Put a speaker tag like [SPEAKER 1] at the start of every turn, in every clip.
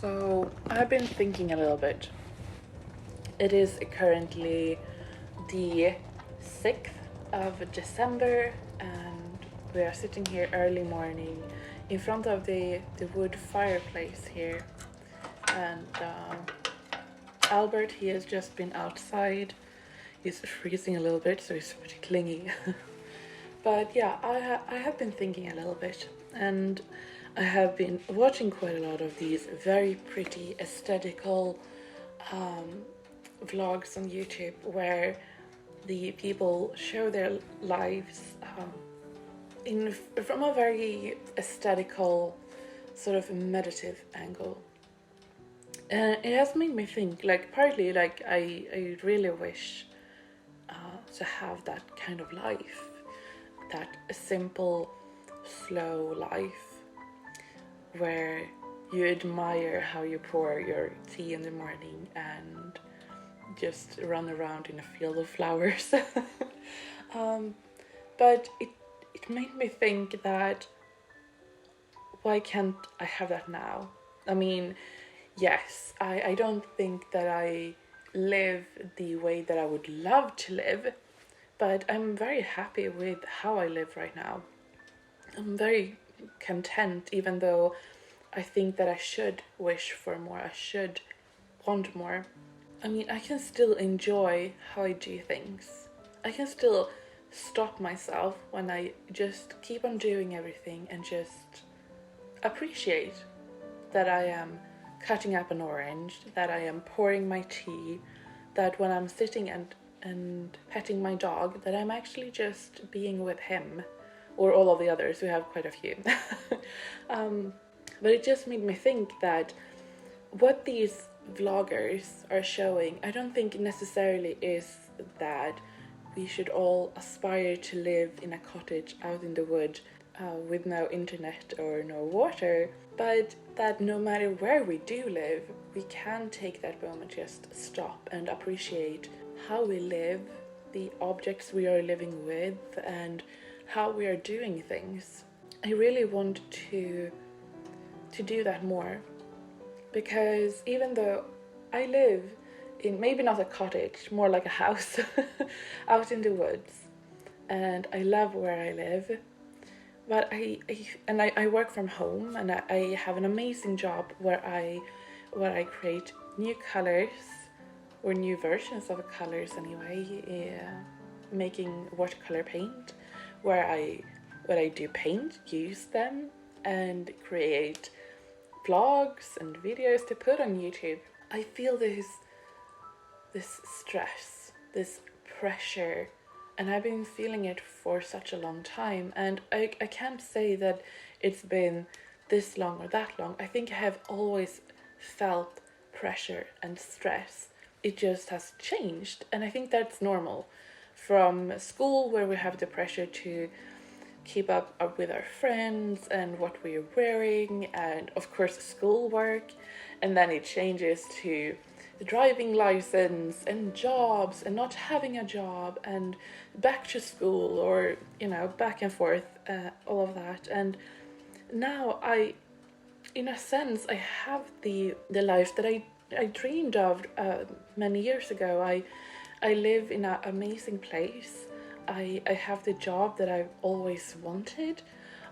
[SPEAKER 1] So I've been thinking a little bit. It is currently the 6th of December, and we are sitting here early morning in front of the wood fireplace here. And Albert, he has just been outside. He's freezing a little bit, so he's pretty clingy. But yeah, I have been thinking a little bit, and I have been watching quite a lot of these very pretty aesthetical vlogs on YouTube where the people show their lives from a very aesthetical, sort of meditative angle. And it has made me think, like, partly, like, I really wish to have that kind of life, that simple, slow life where you admire how you pour your tea in the morning and just run around in a field of flowers. But it made me think that why can't I have that now? I mean, yes, I don't think that I live the way that I would love to live, but I'm very happy with how I live right now. I'm very content, even though I think that I should wish for more, I should want more. I mean, I can still enjoy how I do things. I can still stop myself when I just keep on doing everything and just appreciate that I am cutting up an orange, that I am pouring my tea, that when I'm sitting and petting my dog, that I'm actually just being with him, or all of the others. We have quite a few. But it just made me think that what these vloggers are showing, I don't think necessarily is that we should all aspire to live in a cottage out in the wood with no internet or no water, but that no matter where we do live, we can take that moment, just stop and appreciate how we live, the objects we are living with, and how we are doing things. I really want to do that more, because even though I live in maybe not a cottage, more like a house out in the woods, and I love where I live, but I work from home, and I have an amazing job where I create new colors, or new versions of colors anyway, making watercolor paint, where I do paint, use them, and create vlogs and videos to put on YouTube. I feel this stress, this pressure, and I've been feeling it for such a long time, and I can't say that it's been this long or that long. I think I have always felt pressure and stress. It just has changed, and I think that's normal. From school, where we have the pressure to keep up with our friends and what we are wearing, and of course schoolwork, and then it changes to the driving license and jobs and not having a job and back to school, or back and forth, all of that. And now in a sense, I have the life that I dreamed of many years ago. I live in an amazing place. I have the job that I've always wanted.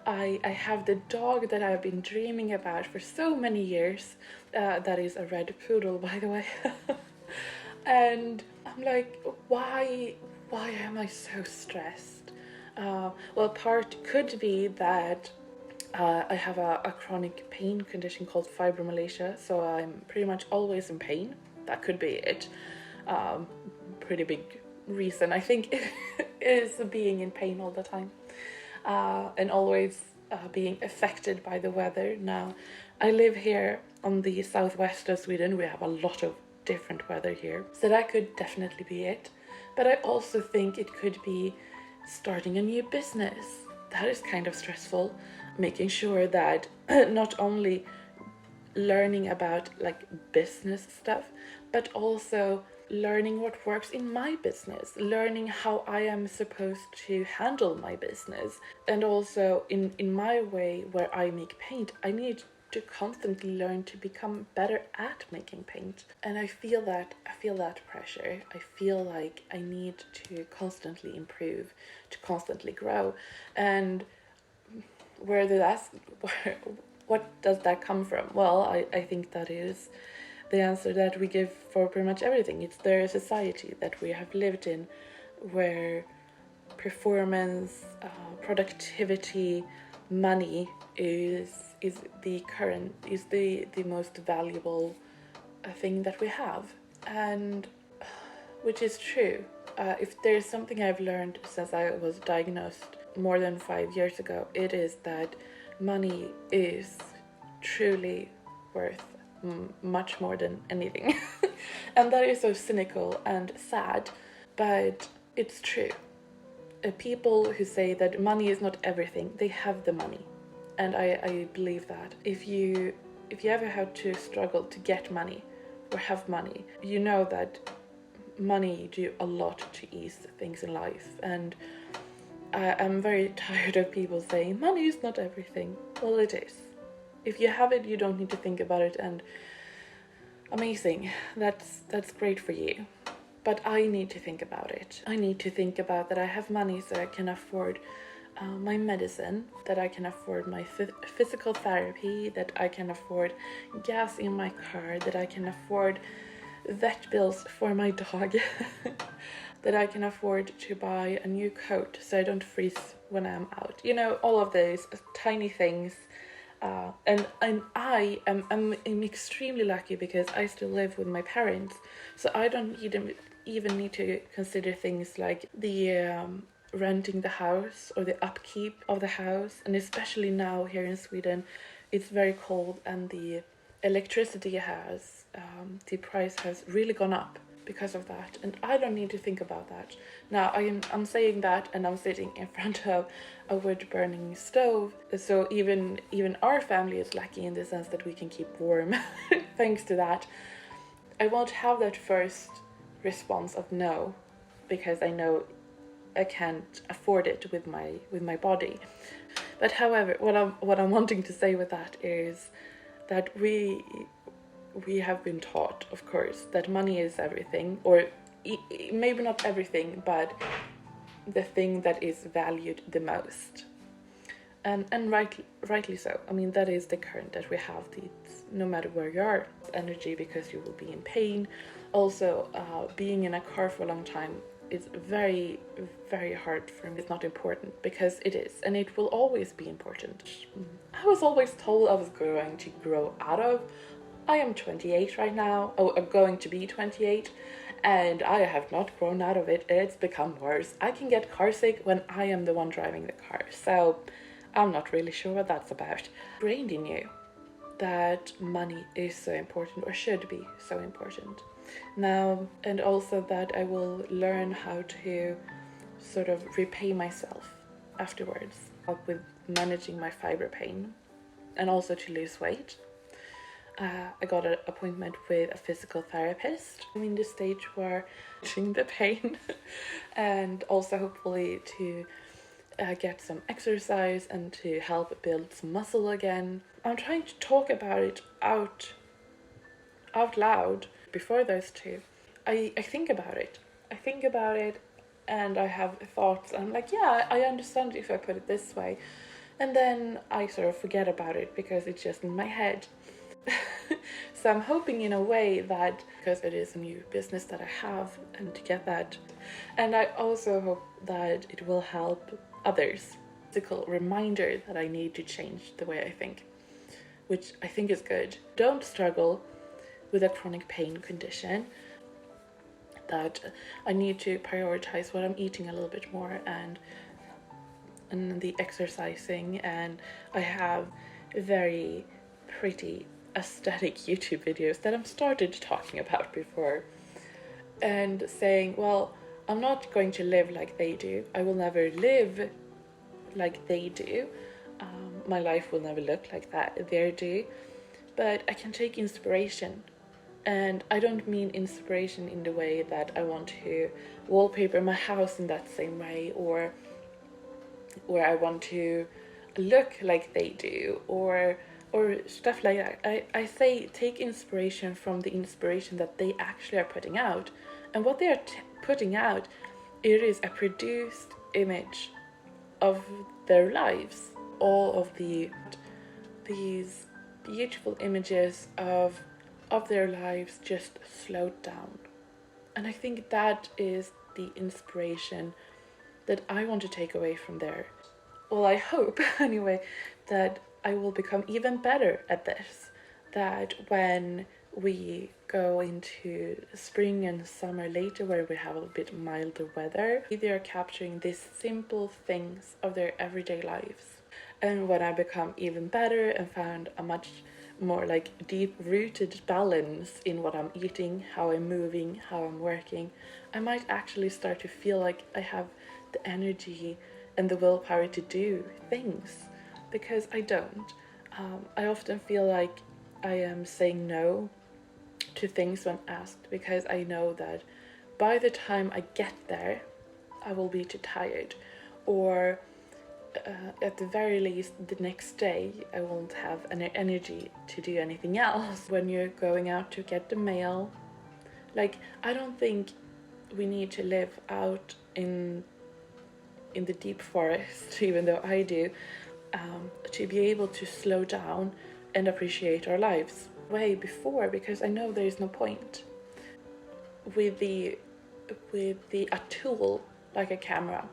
[SPEAKER 1] I have the dog that I've been dreaming about for so many years. That is a red poodle, by the way. And I'm like, why am I so stressed? Well, part could be that I have a chronic pain condition called fibromyalgia, so I'm pretty much always in pain. That could be it. Pretty big reason, I think, is being in pain all the time, and always being affected by the weather. Now, I live here on the southwest of Sweden. We have a lot of different weather here, so that could definitely be it. But I also think it could be starting a new business. That is kind of stressful, making sure that not only learning about like business stuff, but also learning what works in my business, learning how I am supposed to handle my business. And also in my way where I make paint, I need to constantly learn to become better at making paint. And I feel that pressure. I feel like I need to constantly improve, to constantly grow. And where did that what does that come from? Well, I think that is the answer that we give for pretty much everything. It's the society that we have lived in, where performance, productivity, money is the most valuable thing that we have, and which is true. If there's something I've learned since I was diagnosed more than 5 years ago, it is that money is truly worth much more than anything. And that is so cynical and sad, but it's true. People who say that money is not everything, they have the money. And I believe that. If you ever have to struggle to get money or have money, you know that money do a lot to ease things in life. And I'm very tired of people saying money is not everything. Well, it is. If you have it, you don't need to think about it, and amazing. That's great for you. But I need to think about it. I need to think about that I have money so I can afford my medicine, that I can afford my physical therapy, that I can afford gas in my car, that I can afford vet bills for my dog, that I can afford to buy a new coat so I don't freeze when I'm out. You know, all of those tiny things. And I'm extremely lucky because I still live with my parents, so I don't even need to consider things like the renting the house or the upkeep of the house. And especially now here in Sweden, it's very cold, and the electricity the price has really gone up because of that, and I don't need to think about that. Now I'm saying that, and I'm sitting in front of a wood burning stove, so even our family is lucky in the sense that we can keep warm thanks to that. I won't have that first response of no, because I know I can't afford it with my body. But however, what I'm wanting to say with that is that we have been taught, of course, that money is everything, or maybe not everything, but the thing that is valued the most. And rightly so. I mean, that is the current that we have. No matter where you are, energy, because you will be in pain. Also, being in a car for a long time is very, very hard for me. It's not important, because it is, and it will always be important. I was always told I was going to grow out of. I am 28 right now, going to be 28, and I have not grown out of it. It's become worse. I can get car sick when I am the one driving the car, so I'm not really sure what that's about. Brandy knew that money is so important, or should be so important. Now, and also that I will learn how to sort of repay myself afterwards, help with managing my fiber pain, and also to lose weight. I got an appointment with a physical therapist. I'm in the stage where managing the pain and also hopefully to get some exercise and to help build some muscle again. I'm trying to talk about it out loud before those two. I think about it. And I have thoughts. I'm like, yeah, I understand if I put it this way. And then I sort of forget about it because it's just in my head. So I'm hoping in a way that, because it is a new business that I have, and to get that, and I also hope that it will help others. Physical reminder that I need to change the way I think, which I think is good. Don't struggle with a chronic pain condition, that I need to prioritize what I'm eating a little bit more, and the exercising, and I have very pretty aesthetic YouTube videos that I'm started talking about before, and saying, well, I'm not going to live like they do. I will never live like they do. My life will never look like that they do, but I can take inspiration. And I don't mean inspiration in the way that I want to wallpaper my house in that same way, or I want to look like they do, or or stuff like that. I say take inspiration from the inspiration that they actually are putting out. And what they are putting out, it is a produced image of their lives. All of these beautiful images of their lives just slowed down. And I think that is the inspiration that I want to take away from there. Well, I hope anyway that I will become even better at this. That when we go into spring and summer later, where we have a bit milder weather, they are capturing these simple things of their everyday lives. And when I become even better and found a much more like deep-rooted balance in what I'm eating, how I'm moving, how I'm working, I might actually start to feel like I have the energy and the willpower to do things, because I don't. I often feel like I am saying no to things when asked, because I know that by the time I get there, I will be too tired, or at the very least the next day I won't have any energy to do anything else. When you're going out to get the mail, like, I don't think we need to live out in the deep forest, even though I do, to be able to slow down and appreciate our lives way before, because I know there is no point with a tool like a camera,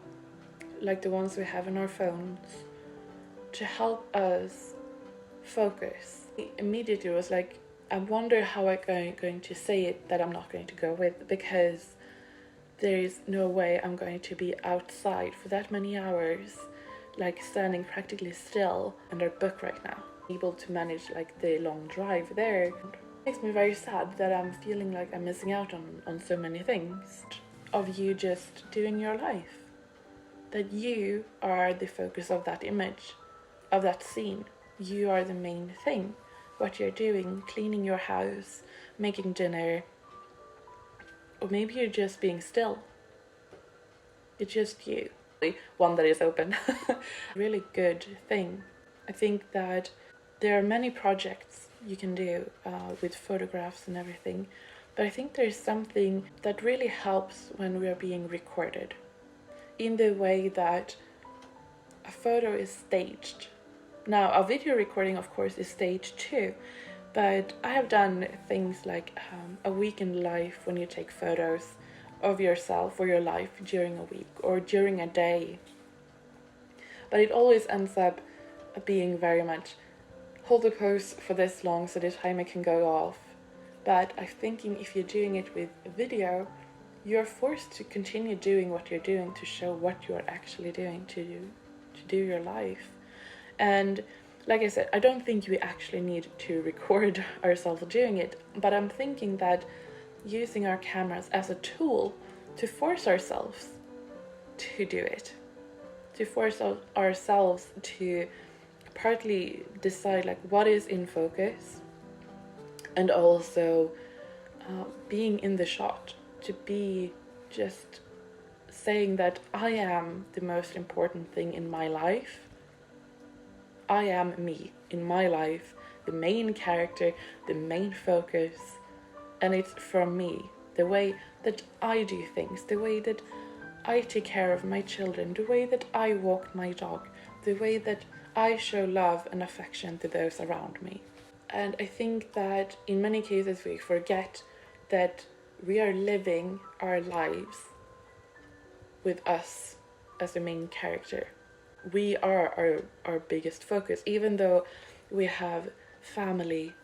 [SPEAKER 1] like the ones we have in our phones, to help us focus. Immediately was like, I wonder how I'm going to say it that I'm not going to go with, because there is no way I'm going to be outside for that many hours, like standing practically still under a book right now, able to manage like the long drive there. It makes me very sad that I'm feeling like I'm missing out on so many things of you just doing your life, that you are the focus of that image, of that scene. You are the main thing. What you're doing, cleaning your house, making dinner, or maybe you're just being still. It's just you. One that is open. Really good thing. I think that there are many projects you can do with photographs and everything, but I think there's something that really helps when we are being recorded, in the way that a photo is staged. Now, a video recording, of course, is staged too, but I have done things like a week in life, when you take photos of yourself or your life during a week or during a day. But it always ends up being very much, hold the pose for this long so the timer can go off. But I'm thinking if you're doing it with video, you're forced to continue doing what you're doing to show what you're actually doing to do your life. And like I said, I don't think we actually need to record ourselves doing it, but I'm thinking that using our cameras as a tool to force ourselves to do it, to force ourselves to partly decide like what is in focus, and also being in the shot, to be just saying that I am the most important thing in my life. I am me in my life, the main character, the main focus, and it's from me, the way that I do things, the way that I take care of my children, the way that I walk my dog, the way that I show love and affection to those around me. And I think that in many cases we forget that we are living our lives with us as the main character. We are our biggest focus, even though we have family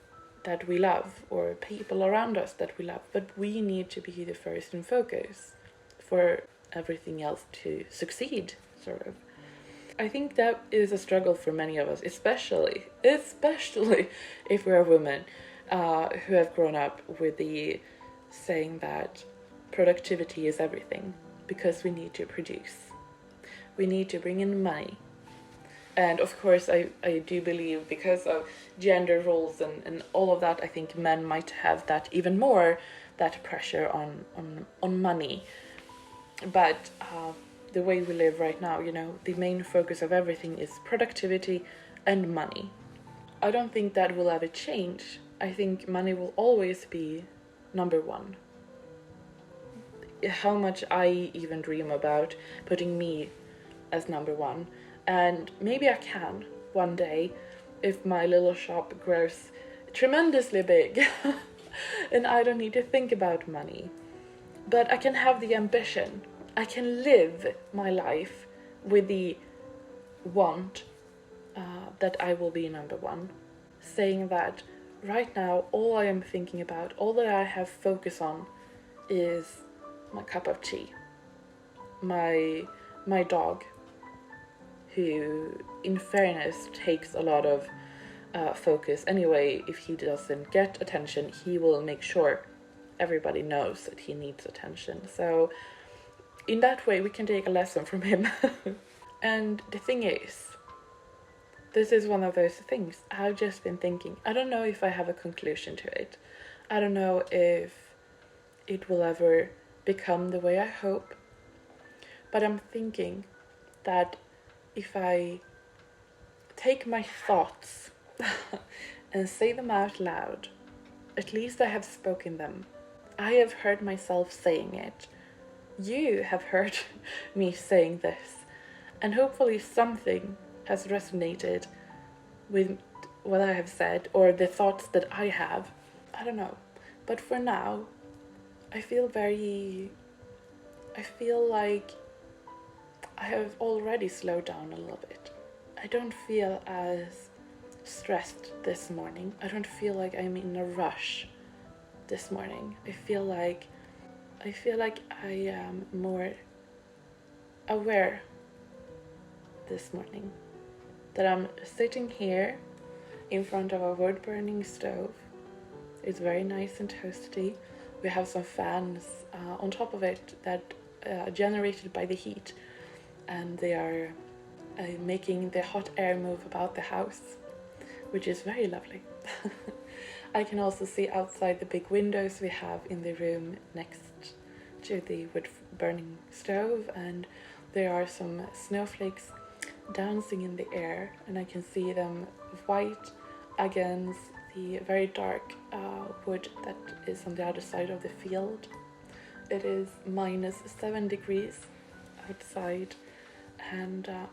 [SPEAKER 1] that we love or people around us that we love, but we need to be the first in focus for everything else to succeed, sort of. I think that is a struggle for many of us, especially if we're women who have grown up with the saying that productivity is everything, because we need to produce. We need to bring in money. And of course, I do believe because of gender roles and all of that, I think men might have that even more, that pressure on money. But the way we live right now, the main focus of everything is productivity and money. I don't think that will ever change. I think money will always be number one. How much I even dream about putting me as number one. And maybe I can one day if my little shop grows tremendously big and I don't need to think about money. But I can have the ambition. I can live my life with the want that I will be number one. Saying that right now, all I am thinking about, all that I have focus on is my cup of tea. My dog, who in fairness takes a lot of focus anyway. If he doesn't get attention, he will make sure everybody knows that he needs attention. So in that way we can take a lesson from him. And the thing is, this is one of those things I've just been thinking. I don't know if I have a conclusion to it. I don't know if it will ever become the way I hope. But I'm thinking that if I take my thoughts and say them out loud, at least I have spoken them. I have heard myself saying it. You have heard me saying this. And hopefully something has resonated with what I have said, or the thoughts that I have. I don't know. But for now, I feel like I have already slowed down a little bit. I don't feel as stressed this morning. I don't feel like I'm in a rush this morning. I feel like I am more aware this morning. That I'm sitting here in front of a wood burning stove. It's very nice and toasty. We have some fans on top of it that are generated by the heat, and they are making the hot air move about the house, which is very lovely. I can also see outside the big windows we have in the room next to the wood burning stove, and there are some snowflakes dancing in the air, and I can see them white against the very dark wood that is on the other side of the field. It is -7 degrees outside, and I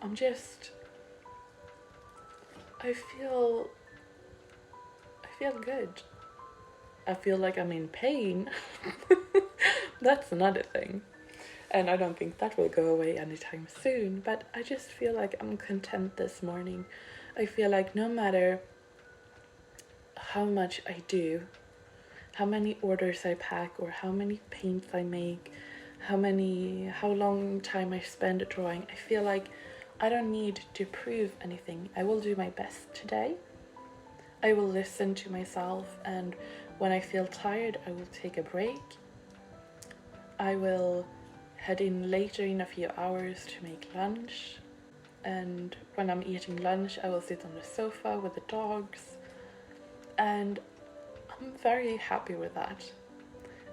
[SPEAKER 1] feel good. I feel like I'm in pain. That's another thing. And I don't think that will go away anytime soon, but I just feel like I'm content this morning. I feel like no matter how much I do, how many orders I pack, or how many paints I make, how long time I spend drawing, I feel like I don't need to prove anything. I will do my best today. I will listen to myself, and when I feel tired, I will take a break. I will head in later in a few hours to make lunch, and when I'm eating lunch, I will sit on the sofa with the dogs, and I'm very happy with that.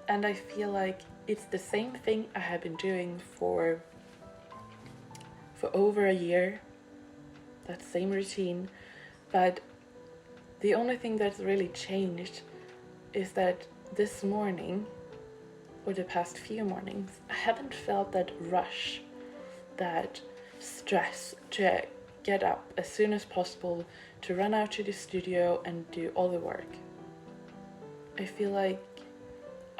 [SPEAKER 1] And I feel like it's the same thing I have been doing for over a year, that same routine, but the only thing that's really changed is that this morning, or the past few mornings, I haven't felt that rush, that stress to get up as soon as possible, to run out to the studio and do all the work. I feel like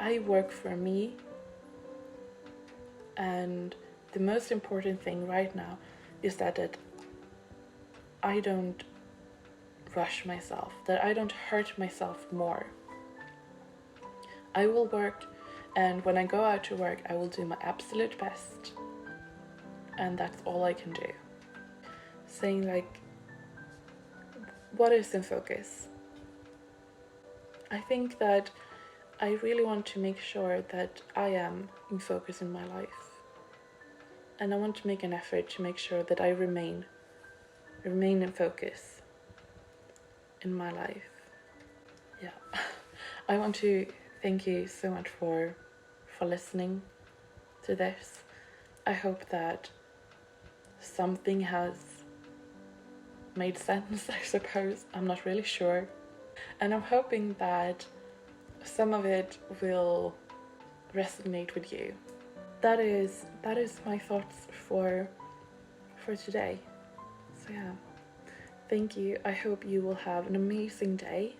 [SPEAKER 1] I work for me, and the most important thing right now is that I don't rush myself, that I don't hurt myself more. I will work, and when I go out to work, I will do my absolute best, and that's all I can do. Saying like, what is in focus? I think that I really want to make sure that I am in focus in my life, and I want to make an effort to make sure that I remain in focus in my life. Yeah. I want to thank you so much for listening to this. I hope that something has made sense, I suppose. I'm not really sure. And I'm hoping that some of it will resonate with you. That is my thoughts for today. So yeah, thank you. I hope you will have an amazing day,